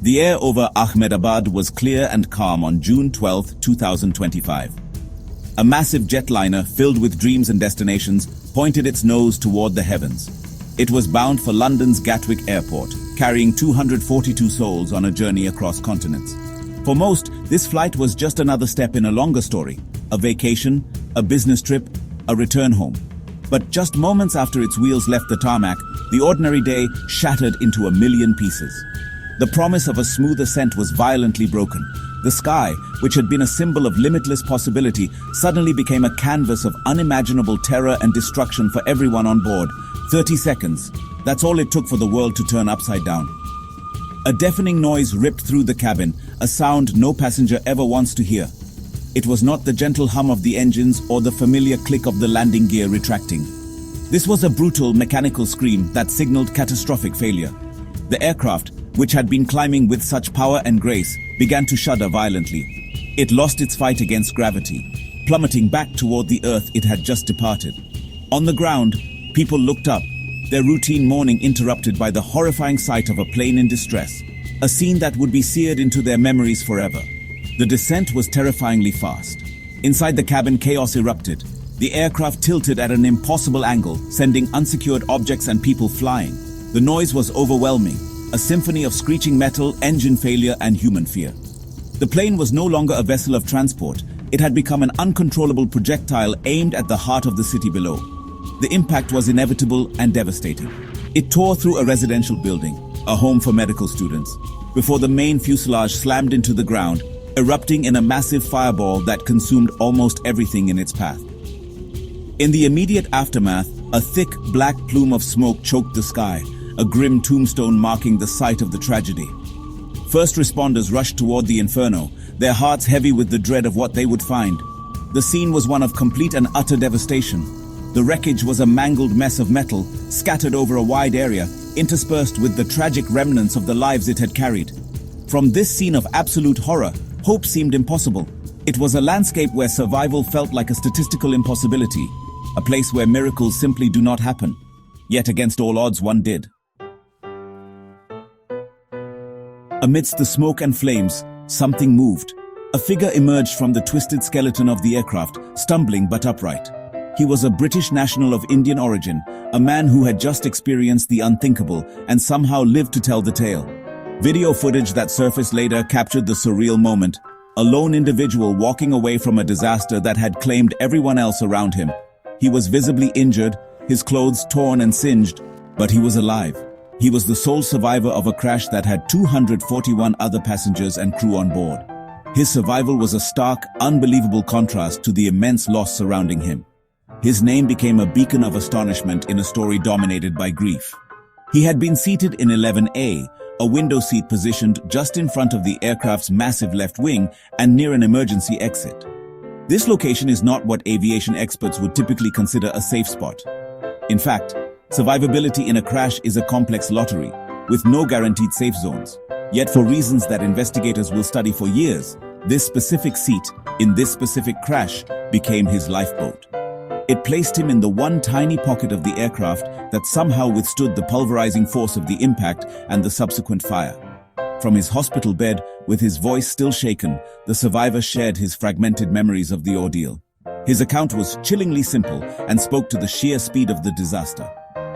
The air over Ahmedabad was clear and calm on June 12, 2025. A massive jetliner filled with dreams and destinations pointed its nose toward the heavens. It was bound for London's Gatwick Airport, carrying 242 souls on a journey across continents. For most, this flight was just another step in a longer story, a vacation, a business trip, a return home. But just moments after its wheels left the tarmac, the ordinary day shattered into a million pieces. The promise of a smooth ascent was violently broken. The sky, which had been a symbol of limitless possibility, suddenly became a canvas of unimaginable terror and destruction for everyone on board. 30 seconds. That's all it took for the world to turn upside down. A deafening noise ripped through the cabin, a sound no passenger ever wants to hear. It was not the gentle hum of the engines or the familiar click of the landing gear retracting. This was a brutal mechanical scream that signaled catastrophic failure. The aircraft, which had been climbing with such power and grace, began to shudder violently. It lost its fight against gravity, plummeting back toward the earth it had just departed. On the ground, people looked up, their routine mourning interrupted by the horrifying sight of a plane in distress, a scene that would be seared into their memories forever. The descent was terrifyingly fast. Inside the cabin, chaos erupted. The aircraft tilted at an impossible angle, sending unsecured objects and people flying. The noise was overwhelming, a symphony of screeching metal, engine failure, and human fear. The plane was no longer a vessel of transport. It had become an uncontrollable projectile aimed at the heart of the city below. The impact was inevitable and devastating. It tore through a residential building, a home for medical students, before the main fuselage slammed into the ground, erupting in a massive fireball that consumed almost everything in its path. In the immediate aftermath, a thick black plume of smoke choked the sky, a grim tombstone marking the site of the tragedy. First responders rushed toward the inferno, their hearts heavy with the dread of what they would find. The scene was one of complete and utter devastation. The wreckage was a mangled mess of metal, scattered over a wide area, interspersed with the tragic remnants of the lives it had carried. From this scene of absolute horror, hope seemed impossible. It was a landscape where survival felt like a statistical impossibility, a place where miracles simply do not happen. Yet against all odds, one did. Amidst the smoke and flames, something moved. A figure emerged from the twisted skeleton of the aircraft, stumbling but upright. He was a British national of Indian origin, a man who had just experienced the unthinkable and somehow lived to tell the tale. Video footage that surfaced later captured the surreal moment, a lone individual walking away from a disaster that had claimed everyone else around him. He was visibly injured, his clothes torn and singed, but he was alive. He was the sole survivor of a crash that had 241 other passengers and crew on board. His survival was a stark, unbelievable contrast to the immense loss surrounding him. His name became a beacon of astonishment in a story dominated by grief. He had been seated in 11A, a window seat positioned just in front of the aircraft's massive left wing and near an emergency exit. This location is not what aviation experts would typically consider a safe spot. In fact, survivability in a crash is a complex lottery, with no guaranteed safe zones. Yet for reasons that investigators will study for years, this specific seat, in this specific crash, became his lifeboat. It placed him in the one tiny pocket of the aircraft that somehow withstood the pulverizing force of the impact and the subsequent fire. From his hospital bed, with his voice still shaken, the survivor shared his fragmented memories of the ordeal. His account was chillingly simple and spoke to the sheer speed of the disaster.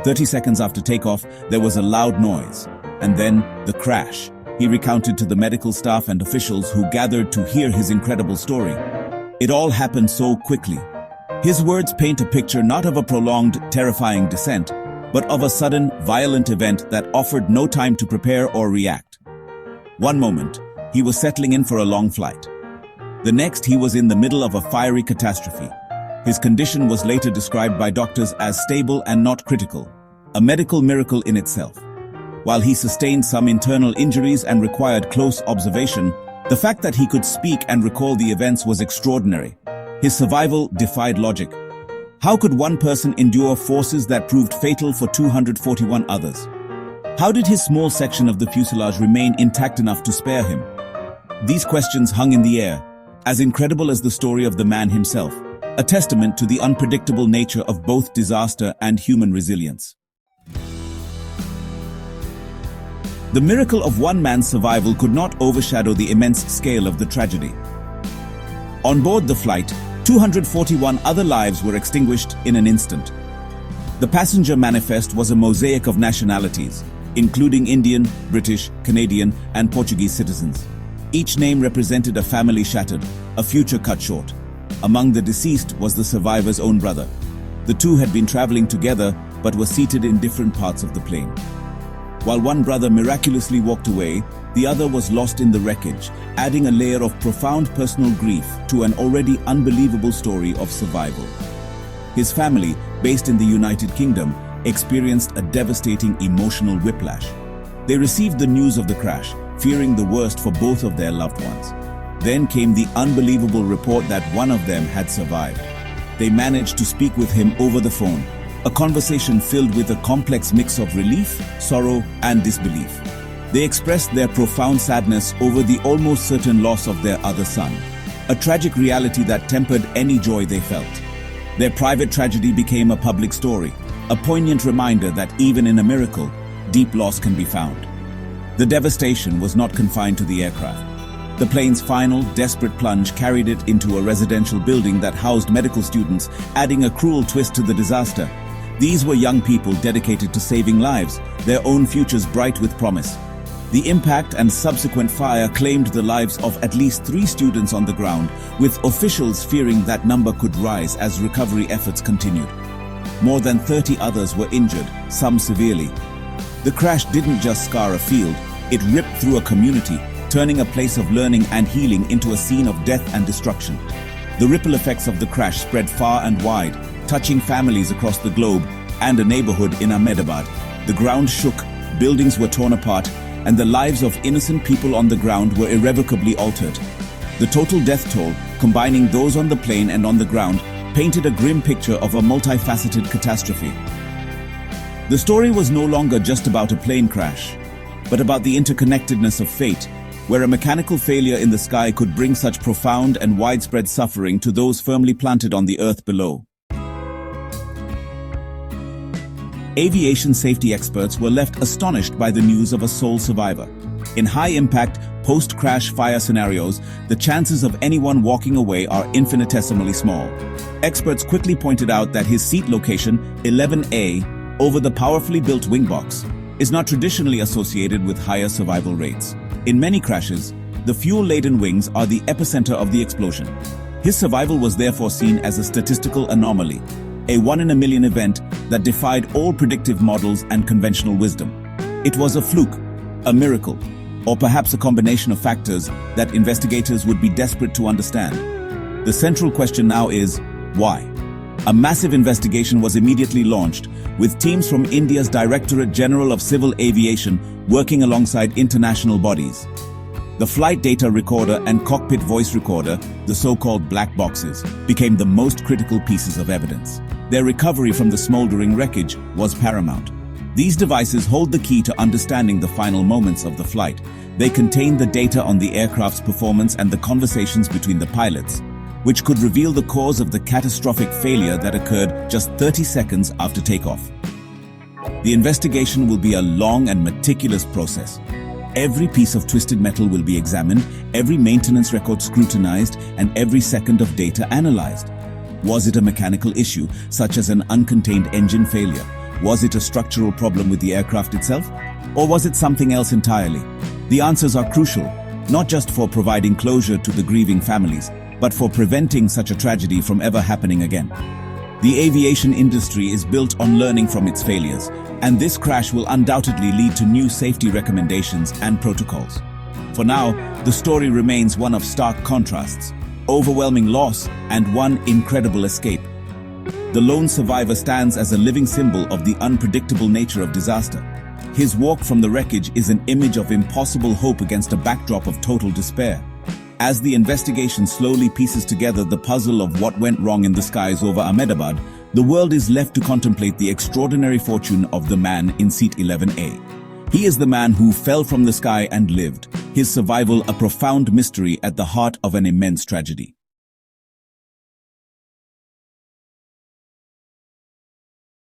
30 seconds after takeoff, there was a loud noise. And then, the crash. He recounted to the medical staff and officials who gathered to hear his incredible story. It all happened so quickly. His words paint a picture not of a prolonged, terrifying descent, but of a sudden, violent event that offered no time to prepare or react. One moment, he was settling in for a long flight. The next, he was in the middle of a fiery catastrophe. His condition was later described by doctors as stable and not critical, a medical miracle in itself. While he sustained some internal injuries and required close observation, the fact that he could speak and recall the events was extraordinary. His survival defied logic. How could one person endure forces that proved fatal for 241 others? How did his small section of the fuselage remain intact enough to spare him? These questions hung in the air, as incredible as the story of the man himself, a testament to the unpredictable nature of both disaster and human resilience. The miracle of one man's survival could not overshadow the immense scale of the tragedy. On board the flight, 241 other lives were extinguished in an instant. The passenger manifest was a mosaic of nationalities, including Indian, British, Canadian, and Portuguese citizens. Each name represented a family shattered, a future cut short. Among the deceased was the survivor's own brother. The two had been traveling together but were seated in different parts of the plane. While one brother miraculously walked away, the other was lost in the wreckage, adding a layer of profound personal grief to an already unbelievable story of survival. His family, based in the United Kingdom, experienced a devastating emotional whiplash. They received the news of the crash, fearing the worst for both of their loved ones. Then came the unbelievable report that one of them had survived. They managed to speak with him over the phone, a conversation filled with a complex mix of relief, sorrow, and disbelief. They expressed their profound sadness over the almost certain loss of their other son, a tragic reality that tempered any joy they felt. Their private tragedy became a public story, a poignant reminder that even in a miracle, deep loss can be found. The devastation was not confined to the aircraft. The plane's final, desperate plunge carried it into a residential building that housed medical students, adding a cruel twist to the disaster. These were young people dedicated to saving lives, their own futures bright with promise. The impact and subsequent fire claimed the lives of at least 3 students on the ground, with officials fearing that number could rise as recovery efforts continued. More than 30 others were injured, some severely. The crash didn't just scar a field, it ripped through a community, turning a place of learning and healing into a scene of death and destruction. The ripple effects of the crash spread far and wide, touching families across the globe and a neighborhood in Ahmedabad. The ground shook, buildings were torn apart, and the lives of innocent people on the ground were irrevocably altered. The total death toll, combining those on the plane and on the ground, painted a grim picture of a multifaceted catastrophe. The story was no longer just about a plane crash, but about the interconnectedness of fate, where a mechanical failure in the sky could bring such profound and widespread suffering to those firmly planted on the earth below. Aviation safety experts were left astonished by the news of a sole survivor. In high-impact, post-crash fire scenarios, the chances of anyone walking away are infinitesimally small. Experts quickly pointed out that his seat location, 11A, over the powerfully built wing box, is not traditionally associated with higher survival rates. In many crashes, the fuel-laden wings are the epicenter of the explosion. His survival was therefore seen as a statistical anomaly, a one-in-a-million event that defied all predictive models and conventional wisdom. It was a fluke, a miracle, or perhaps a combination of factors that investigators would be desperate to understand. The central question now is, why? A massive investigation was immediately launched, with teams from India's Directorate General of Civil Aviation working alongside international bodies. The flight data recorder and cockpit voice recorder, the so-called black boxes, became the most critical pieces of evidence. Their recovery from the smoldering wreckage was paramount. These devices hold the key to understanding the final moments of the flight. They contain the data on the aircraft's performance and the conversations between the pilots, which could reveal the cause of the catastrophic failure that occurred just 30 seconds after takeoff. The investigation will be a long and meticulous process. Every piece of twisted metal will be examined, every maintenance record scrutinized, and every second of data analyzed. Was it a mechanical issue, such as an uncontained engine failure? Was it a structural problem with the aircraft itself? Or was it something else entirely? The answers are crucial, not just for providing closure to the grieving families, but for preventing such a tragedy from ever happening again. The aviation industry is built on learning from its failures, and this crash will undoubtedly lead to new safety recommendations and protocols. For now, the story remains one of stark contrasts, overwhelming loss and one incredible escape. The lone survivor stands as a living symbol of the unpredictable nature of disaster. His walk from the wreckage is an image of impossible hope against a backdrop of total despair. As the investigation slowly pieces together the puzzle of what went wrong in the skies over Ahmedabad, the world is left to contemplate the extraordinary fortune of the man in seat 11A. He is the man who fell from the sky and lived, his survival a profound mystery at the heart of an immense tragedy.